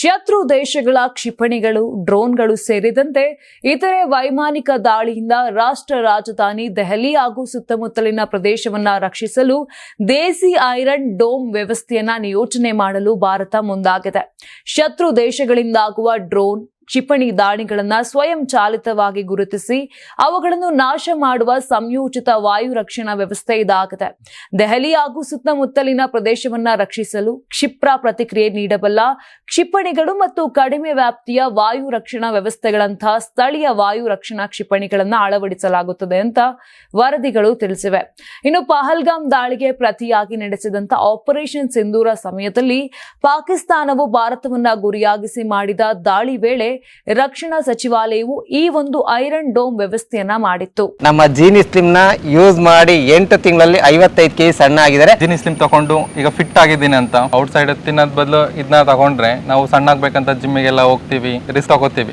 ಶತ್ರು ದೇಶಗಳ ಕ್ಷಿಪಣಿಗಳು, ಡ್ರೋನ್ಗಳು ಸೇರಿದಂತೆ ಇತರೆ ವೈಮಾನಿಕ ದಾಳಿಯಿಂದ ರಾಷ್ಟ್ರ ರಾಜಧಾನಿ ದೆಹಲಿ ಹಾಗೂ ಸುತ್ತಮುತ್ತಲಿನ ಪ್ರದೇಶವನ್ನ ರಕ್ಷಿಸಲು ದೇಸಿ ಐರನ್ ಡೋಮ್ ವ್ಯವಸ್ಥೆಯನ್ನ ನಿಯೋಜನೆ ಮಾಡಲು ಭಾರತ ಮುಂದಾಗಿದೆ. ಶತ್ರು ದೇಶಗಳಿಂದಾಗುವ ಡ್ರೋನ್, ಕ್ಷಿಪಣಿ ದಾಳಿಗಳನ್ನು ಸ್ವಯಂ ಚಾಲಿತವಾಗಿ ಗುರುತಿಸಿ ಅವುಗಳನ್ನು ನಾಶ ಮಾಡುವ ಸಂಯೋಜಿತ ವಾಯು ರಕ್ಷಣಾ ವ್ಯವಸ್ಥೆ ಇದಾಗಿದೆ. ದೆಹಲಿ ಹಾಗೂ ಸುತ್ತಮುತ್ತಲಿನ ಪ್ರದೇಶವನ್ನ ರಕ್ಷಿಸಲು ಕ್ಷಿಪ್ರ ಪ್ರತಿಕ್ರಿಯೆ ನೀಡಬಲ್ಲ ಕ್ಷಿಪಣಿಗಳು ಮತ್ತು ಕಡಿಮೆ ವ್ಯಾಪ್ತಿಯ ವಾಯು ರಕ್ಷಣಾ ವ್ಯವಸ್ಥೆಗಳಂತಹ ಸ್ಥಳೀಯ ವಾಯು ರಕ್ಷಣಾ ಕ್ಷಿಪಣಿಗಳನ್ನು ಅಳವಡಿಸಲಾಗುತ್ತದೆ ಅಂತ ವರದಿಗಳು ತಿಳಿಸಿವೆ. ಇನ್ನು ಪಹಲ್ಗಾಮ್ ದಾಳಿಗೆ ಪ್ರತಿಯಾಗಿ ನಡೆಸಿದಂತ ಆಪರೇಷನ್ ಸಿಂಧೂರ ಸಮಯದಲ್ಲಿ ಪಾಕಿಸ್ತಾನವು ಭಾರತವನ್ನ ಗುರಿಯಾಗಿಸಿ ಮಾಡಿದ ದಾಳಿ ವೇಳೆ ರಕ್ಷಣಾ ಸಚಿವಾಲಯವು ಈ ಒಂದು ಐರನ್ ಡೋಮ್ ವ್ಯವಸ್ಥೆಯನ್ನ ಮಾಡಿತ್ತು. ನಮ್ಮ ಜೀನಿ ಸ್ಲಿಮ್ ನ ಯೂಸ್ ಮಾಡಿ 8 ತಿಂಗಳಲ್ಲಿ 55 kg ಸಣ್ಣ ಆಗಿದ್ದಾರೆ. ಜೀನಿ ಸ್ಲಿಮ್ ತಗೊಂಡು ಈಗ ಫಿಟ್ ಆಗಿದ್ದೀನಿ ಅಂತ ಔಟ್ ಸೈಡ್ ತಿನ್ನೋದ್ ಬದಲು ಇದನ್ನ ತಗೊಂಡ್ರೆ ನಾವು ಸಣ್ಣ ಆಗ್ಬೇಕಂತ ಜಿಮ್ಮಿಗೆಲ್ಲ ಹೋಗ್ತೀವಿ, ರಿಸ್ಕ್ ತಗೋತೀವಿ.